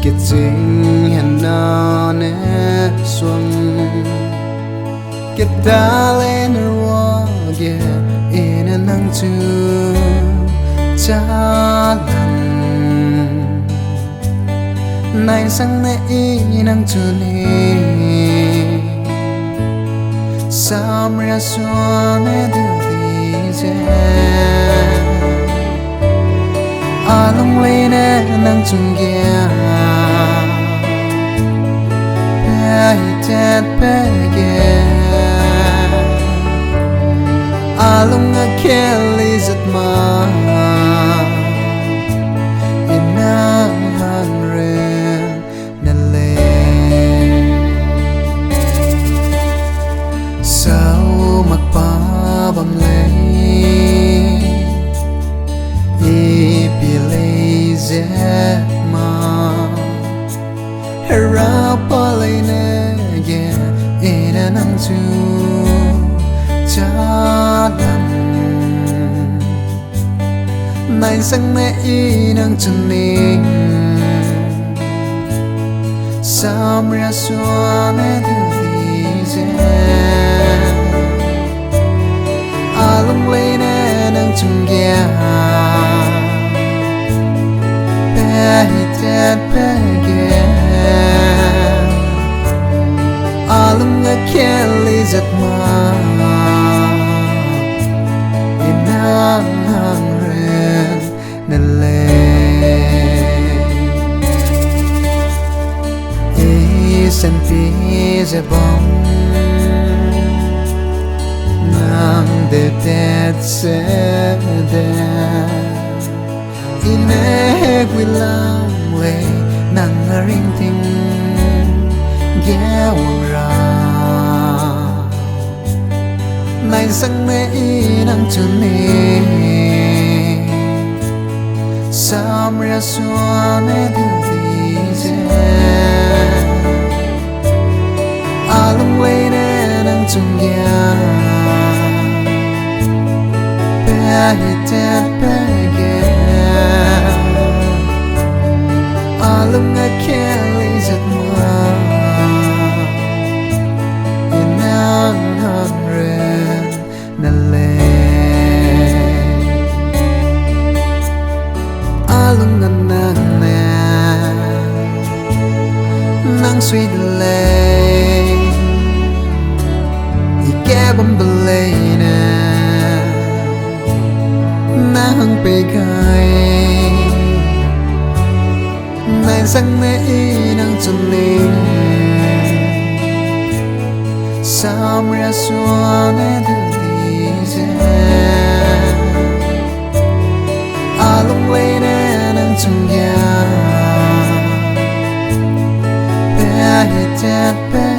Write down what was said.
คิดถึงเห็นนอนในสวงคิดดาเลนรัวเกอินนังจูจาลันในสังในอีนังจูนี้สามเรียสวงในดูดีเจอาลงเลยเนนังจุงเกียเพื่อให้เจ็ดเพื่อเกียอาลงอาเคลิสัตมาอินาหันเรนันเลสาวมักป่าบำเลZeme harap palinege inanang tu jalan nain sang me inang tuning samria suane duvize alung lene nang tungia Pehitet pegen Alung akeli zatma Inang hangren nale Isen pi Jebam Nang dedet sedem Inegwilang le nang ringting gewang ra Nai sang me inang tuni Samria suane duvize Alung le nang tungya Pehitet pegen Alung akeli zatma Inang hanren nale Alung anang na Nang sweet le Ikebam belay na Nang pegay Nain sang me inang tuning Samria suane duvize Alung lene nang tungya Pehitet pegen